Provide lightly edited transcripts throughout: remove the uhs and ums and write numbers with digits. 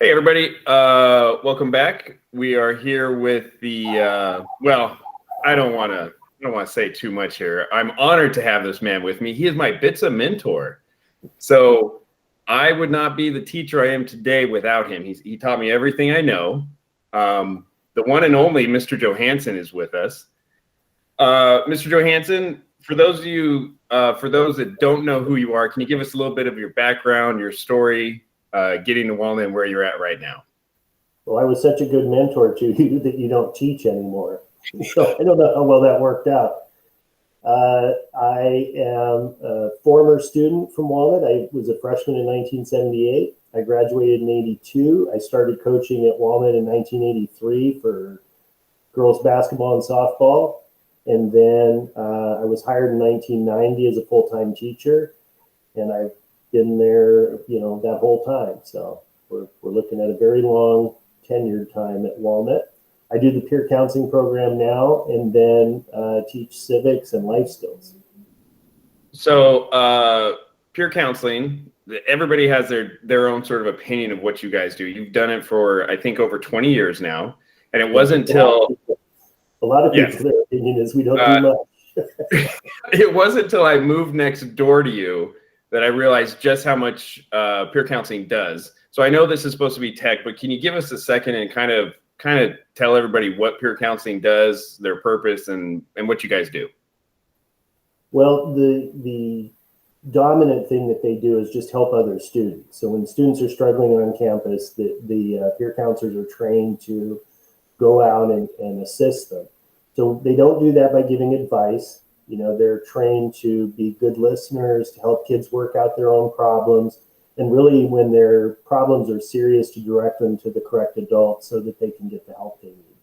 Hey everybody, welcome back. We are here with the well, I don't want to say too much here. I'm honored to have this man with me. He is my BITSA mentor. So I would not be the teacher I am today without him. He taught me everything I know. The one and only Mr. Johannsen is with us. Mr. Johannsen, for those of you, for those that don't know who you are, can you give us a little bit of your background, your story, getting to Walnut and where you're at right now? Well, I was such a good mentor to you that you don't teach anymore. So I don't know how well that worked out. I am a former student from Walnut. I was a freshman in 1978. I graduated in 82. I started coaching at Walnut in 1983 for girls basketball and softball. And then I was hired in 1990 as a full-time teacher. And I've been there, that whole time. So we're looking at a very long tenured time at Walnut. I do the peer counseling program now, and then teach civics and life skills. So peer counseling, everybody has their own sort of opinion of what you guys do. You've done it for, I think, over 20 years now. And it wasn't until... A lot of people, their opinion is we don't do much. It wasn't until I moved next door to you that I realized just how much peer counseling does. So I know this is supposed to be tech, but can you give us a second and kind of tell everybody what peer counseling does, their purpose, and what you guys do? Well, the dominant thing that they do is just help other students. So when students are struggling on campus, the peer counselors are trained to go out and assist them. So they don't do that by giving advice. They're trained to be good listeners, to help kids work out their own problems, and really when their problems are serious, to direct them to the correct adult so that they can get the help they need.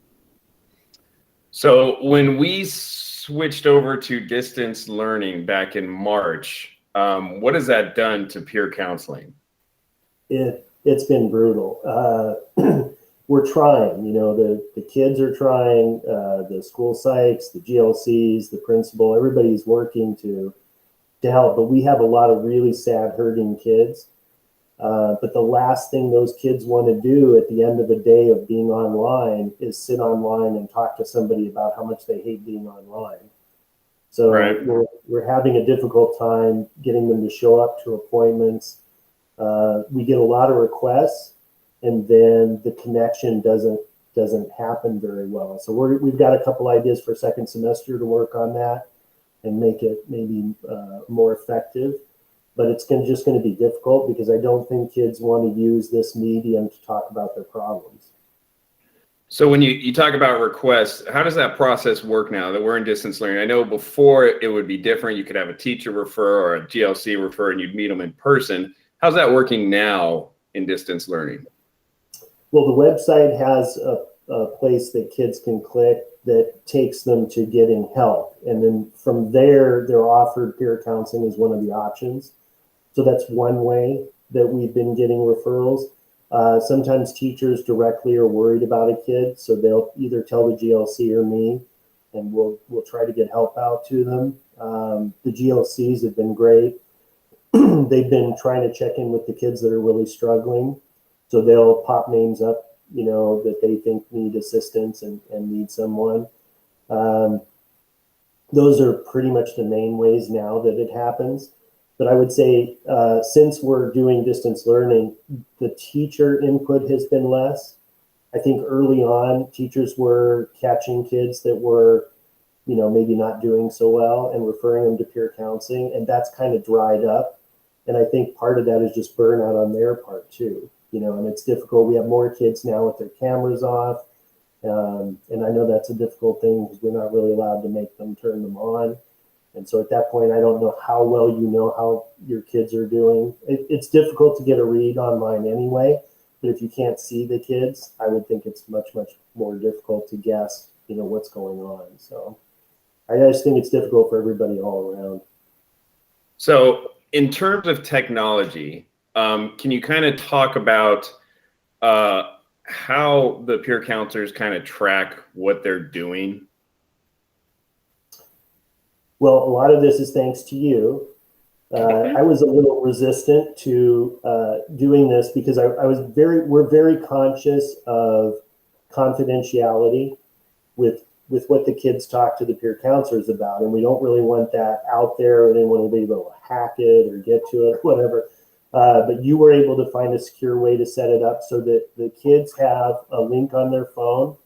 So when we switched over to distance learning back in March, what has that done to peer counseling? It's been brutal. We're trying, the kids are trying, the school psychs, the GLCs, the principal, everybody's working to help, but we have a lot of really sad, hurting kids. But the last thing those kids want to do at the end of a day of being online is sit online and talk to somebody about how much they hate being online. So we're having a difficult time getting them to show up to appointments. We get a lot of requests, and then the connection doesn't happen very well. So we've got a couple ideas for second semester to work on that and make it maybe more effective. But it's just going to be difficult because I don't think kids want to use this medium to talk about their problems. So when you talk about requests, how does that process work now that we're in distance learning? I know before it would be different. You could have a teacher refer or a GLC refer and you'd meet them in person. How's that working now in distance learning? Well, the website has a place that kids can click that takes them to getting help. And then from there, they're offered peer counseling as one of the options. So that's one way that we've been getting referrals. Sometimes teachers directly are worried about a kid, so they'll either tell the GLC or me, and we'll try to get help out to them. The GLCs have been great. They've been trying to check in with the kids that are really struggling. So they'll pop names up, that they think need assistance and need someone. Those are pretty much the main ways now that it happens. But I would say since we're doing distance learning, the teacher input has been less. I think early on, teachers were catching kids that were, maybe not doing so well and referring them to peer counseling, and that's kind of dried up. And I think part of that is just burnout on their part too. And it's difficult. We have more kids now with their cameras off. And I know that's a difficult thing because we're not really allowed to make them turn them on. And so at that point, I don't know how well how your kids are doing. It's difficult to get a read online anyway. But if you can't see the kids, I would think it's much, much more difficult to guess, what's going on. So I just think it's difficult for everybody all around. So in terms of technology, can you kind of talk about how the peer counselors kind of track what they're doing? Well, a lot of this is thanks to you. I was a little resistant to doing this because we're very conscious of confidentiality with what the kids talk to the peer counselors about, and we don't really want that out there, or anyone will be able to hack it or get to it or whatever. But you were able to find a secure way to set it up so that the kids have a link on their phone.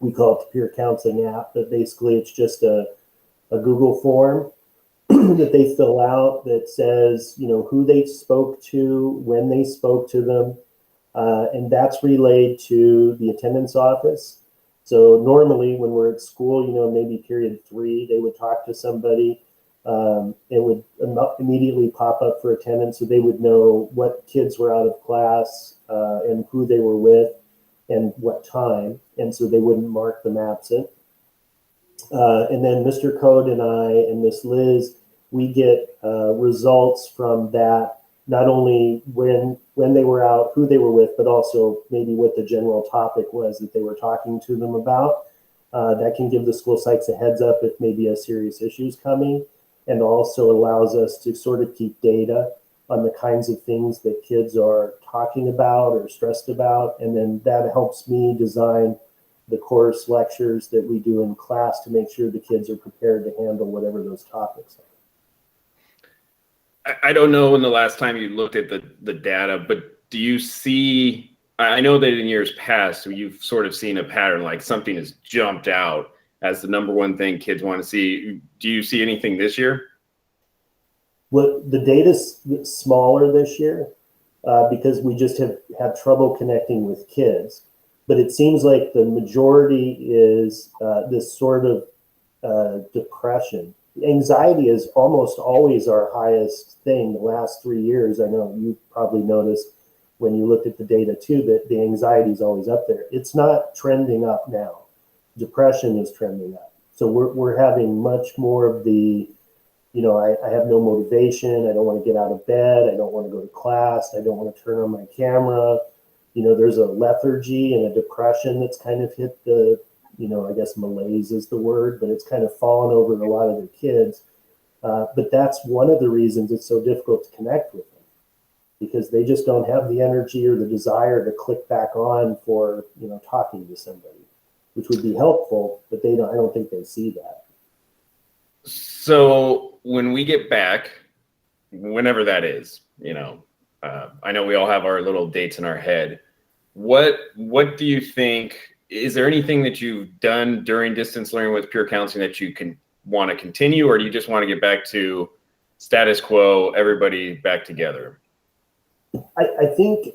We call it the peer counseling app, but basically it's just a Google form that they fill out that says, who they spoke to, when they spoke to them, and that's relayed to the attendance office. So normally when we're at school, maybe period 3, they would talk to somebody. It would immediately pop up for attendance, so they would know what kids were out of class and who they were with and what time, and so they wouldn't mark them absent. And then Mr. Code and I and Miss Liz, we get results from that, not only when they were out, who they were with, but also maybe what the general topic was that they were talking to them about. That can give the school psychs a heads up if maybe a serious issue is coming, and also allows us to sort of keep data on the kinds of things that kids are talking about or stressed about. And then that helps me design the course lectures that we do in class to make sure the kids are prepared to handle whatever those topics are. I don't know when the last time you looked at the data, but do you see, I know that in years past, you've sort of seen a pattern, like something has jumped out as the number one thing kids want to see. Do you see anything this year? Well, the data's smaller this year because we just have had trouble connecting with kids. But it seems like the majority is this sort of depression. Anxiety is almost always our highest thing the last 3 years. I know you probably noticed when you looked at the data too, that the anxiety is always up there. It's not trending up now. Depression is trending up. So we're having much more of the, I have no motivation. I don't want to get out of bed. I don't want to go to class. I don't want to turn on my camera. There's a lethargy and a depression that's kind of hit the, I guess malaise is the word, but it's kind of fallen over a lot of the kids. But that's one of the reasons it's so difficult to connect with them, because they just don't have the energy or the desire to click back on for, talking to somebody, which would be helpful, but I don't think they see that. So when we get back, whenever that is, I know we all have our little dates in our head. What do you think? Is there anything that you've done during distance learning with peer counseling that you want to continue, or do you just want to get back to status quo, everybody back together? I think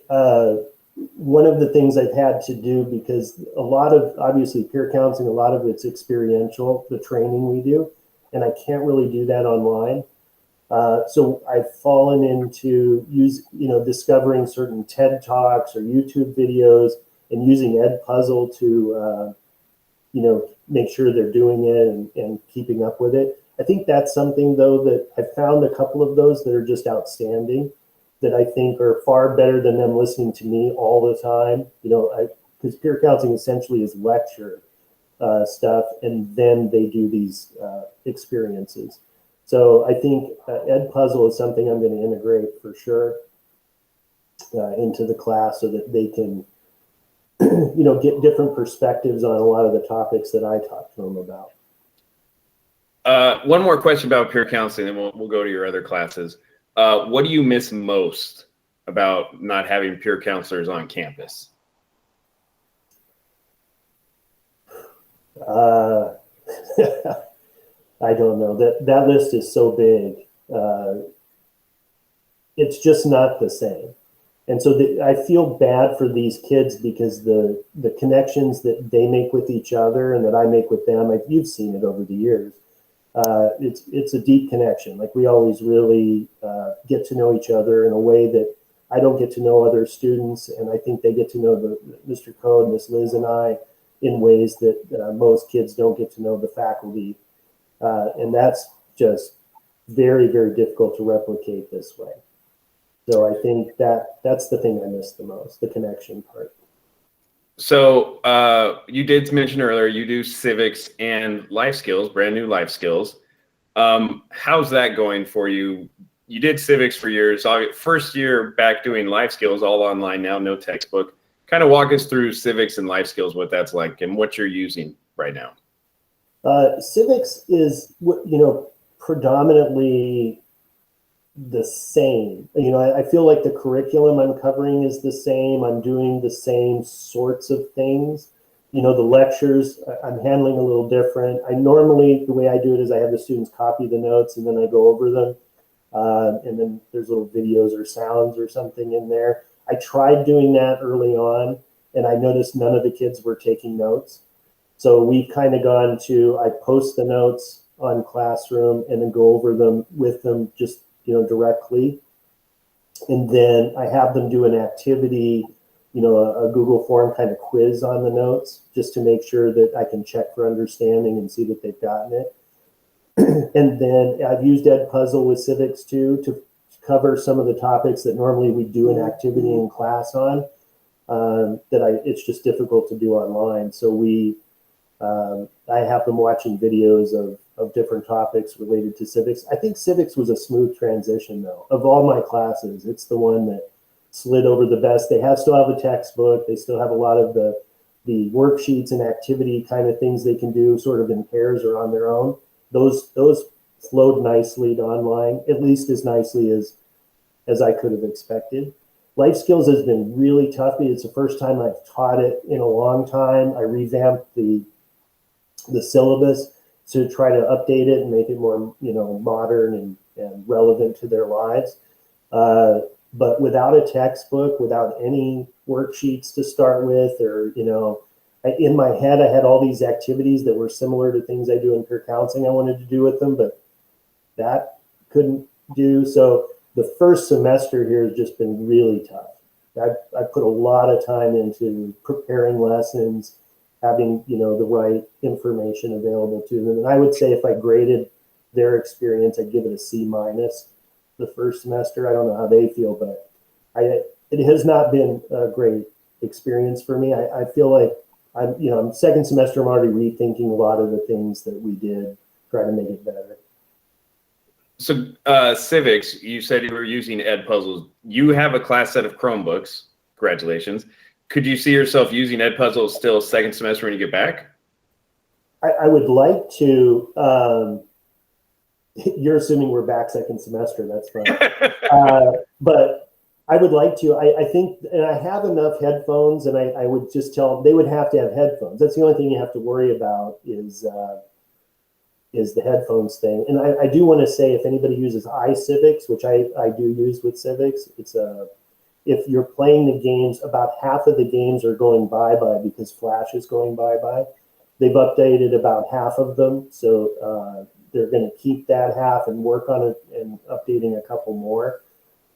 one of the things I've had to do, because a lot of, obviously, peer counseling, a lot of it's experiential, the training we do, and I can't really do that online. So I've fallen into discovering certain TED Talks or YouTube videos and using EdPuzzle to, make sure they're doing it and keeping up with it. I think that's something, though, that I've found a couple of those that are just outstanding, that I think are far better than them listening to me all the time. Because peer counseling essentially is lecture stuff, and then they do these experiences. So I think EdPuzzle is something I'm going to integrate for sure into the class so that they can, get different perspectives on a lot of the topics that I talk to them about. One more question about peer counseling, and we'll go to your other classes. What do you miss most about not having peer counselors on campus? I don't know. That list is so big. It's just not the same. And so I feel bad for these kids because the connections that they make with each other and that I make with them, you've seen it over the years. It's a deep connection. Like, we always really get to know each other in a way that I don't get to know other students, and I think they get to know Mr. Code, Miss Liz, and I in ways that most kids don't get to know the faculty. And that's just very, very difficult to replicate this way. So I think that's the thing I miss the most, the connection part. So you did mention earlier you do civics and life skills, brand new life skills. How's that going for you? You did civics for years. First year back doing life skills, all online now, no textbook. Kind of walk us through civics and life skills, what that's like and what you're using right now. Civics is, predominantly the same. I feel like the curriculum I'm covering is the same. I'm doing the same sorts of things. The lectures I'm handling a little different. The way I do it is I have the students copy the notes and then I go over them. And then there's little videos or sounds or something in there. I tried doing that early on and I noticed none of the kids were taking notes. So we've kind of gone to, I post the notes on Classroom and then go over them with them just, directly. And then I have them do an activity, a Google form kind of quiz on the notes just to make sure that I can check for understanding and see that they've gotten it. And then I've used EdPuzzle with civics too to cover some of the topics that normally we do an activity in class on it's just difficult to do online. So I have them watching videos of different topics related to civics. I think civics was a smooth transition though. Of all my classes, it's the one that slid over the best. They still have a textbook. They still have a lot of the worksheets and activity kind of things they can do sort of in pairs or on their own. Those flowed nicely to online, at least as nicely as I could have expected. Life skills has been really tough. It's the first time I've taught it in a long time. I revamped the syllabus to try to update it and make it more, modern and relevant to their lives. But without a textbook, without any worksheets to start with, or, in my head, I had all these activities that were similar to things I do in peer counseling I wanted to do with them, but that couldn't do. So the first semester here has just been really tough. I put a lot of time into preparing lessons, having, the right information available to them. And I would say if I graded their experience, I'd give it a C- the first semester. I don't know how they feel, but it has not been a great experience for me. I feel like I'm second semester, I'm already rethinking a lot of the things that we did, try to make it better. So civics, you said you were using EdPuzzle. You have a class set of Chromebooks. Congratulations. Could you see yourself using EdPuzzle still second semester when you get back? I would like to. You're assuming we're back second semester. That's fine. But I would like to. I think, and I have enough headphones, and I would just tell them they would have to have headphones. That's the only thing you have to worry about is the headphones thing. And I do want to say, if anybody uses iCivics, which I do use with civics, if you're playing the games, about half of the games are going bye-bye because Flash is going bye-bye. They've updated about half of them, so they're going to keep that half and work on it and updating a couple more.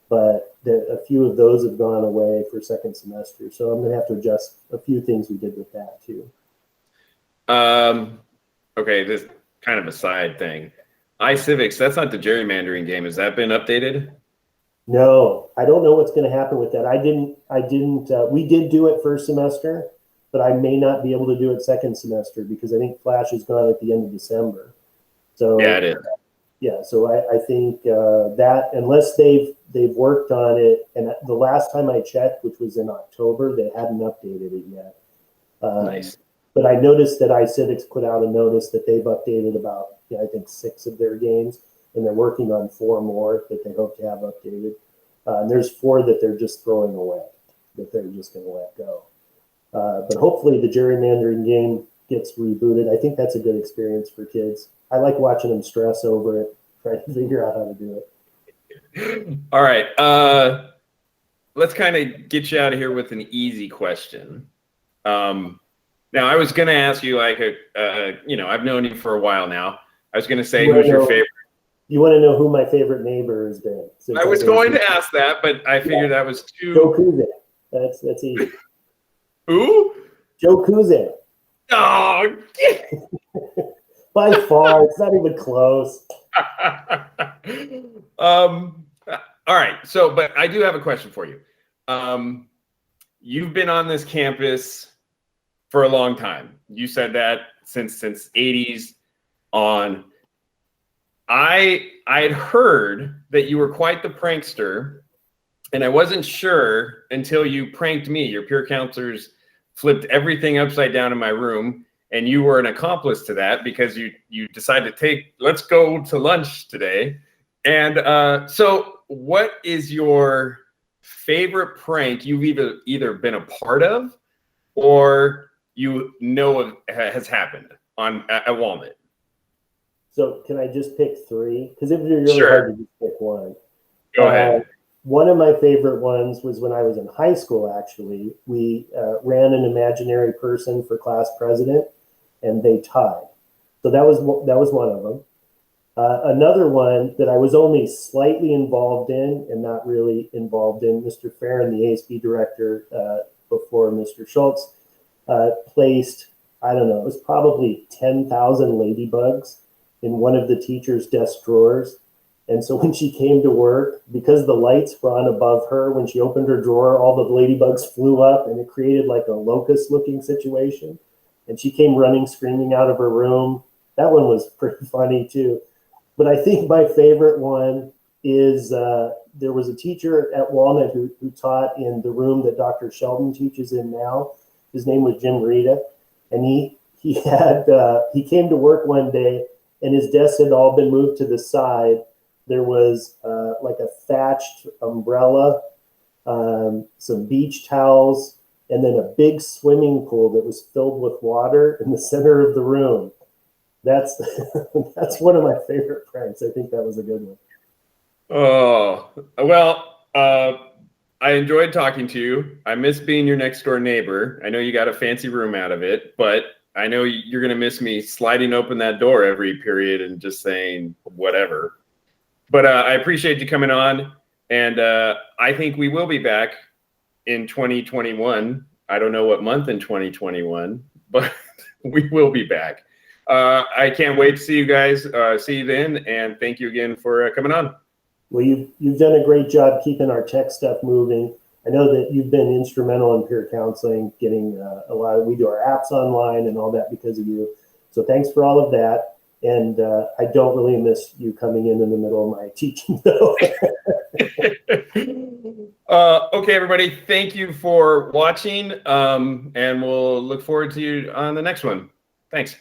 But a few of those have gone away for second semester, so I'm going to have to adjust a few things we did with that too. Okay, this kind of a side thing. iCivics, that's not the gerrymandering game. Has that been updated? No, I don't know what's going to happen with that. We did do it first semester, but I may not be able to do it second semester because I think Flash is gone at the end of December. So yeah, it is. Yeah, so I think that unless they've worked on it, and the last time I checked, which was in October, they hadn't updated it yet. Nice. But I noticed that iCivics put out a notice that they've updated about, I think 6 of their games, and they're working on 4 more that they hope to have updated. And there's 4 that they're just throwing away, that they're just going to let go. But hopefully the gerrymandering game gets rebooted. I think that's a good experience for kids. I like watching them stress over it, trying to figure out how to do it. All right. Let's kind of get you out of here with an easy question. Now, I was going to ask you, like, I've known you for a while now. I was going to say, who's your favorite? You want to know who my favorite neighbor has been? I was going to ask that, but I figured that was too. Joe Kuzik. That's easy. Who? Joe Kuzik. Oh, by far, it's not even close. All right. So, but I do have a question for you. You've been on this campus for a long time. You said that since 80s on. I'd heard that you were quite the prankster, and I wasn't sure until you pranked me. Your peer counselors flipped everything upside down in my room, and you were an accomplice to that because you decided to let's go to lunch today. And so what is your favorite prank you've either been a part of or has happened at Walnut? So can I just pick three? Because it'd be really Sure. hard to just pick one. Go ahead. One of my favorite ones was when I was in high school, actually. We ran an imaginary person for class president, and they tied. So that was one of them. Another one that I was only slightly involved in and not really involved in, Mr. Farron, the ASB director, before Mr. Schultz, placed, I don't know, it was probably 10,000 ladybugs in one of the teacher's desk drawers. And so when she came to work, because the lights were on above her, when she opened her drawer, all the ladybugs flew up and it created like a locust looking situation. And she came running, screaming out of her room. That one was pretty funny too. But I think my favorite one is there was a teacher at Walnut who taught in the room that Dr. Sheldon teaches in now. His name was Jim Rita. And he came to work one day and his desk had all been moved to the side. There was like a thatched umbrella, some beach towels, and then a big swimming pool that was filled with water in the center of the room. That's one of my favorite pranks. I think that was a good one. Oh, well, I enjoyed talking to you. I miss being your next door neighbor. I know you got a fancy room out of it, but I know you're going to miss me sliding open that door every period and just saying whatever. But I appreciate you coming on, and I think we will be back in 2021. I don't know what month in 2021, but we will be back. I can't wait to see you guys. See you then, and thank you again for coming on. Well, you've done a great job keeping our tech stuff moving. I know that you've been instrumental in peer counseling, getting we do our apps online and all that because of you. So thanks for all of that. And I don't really miss you coming in the middle of my teaching, though. Okay, everybody, thank you for watching, and we'll look forward to you on the next one. Thanks.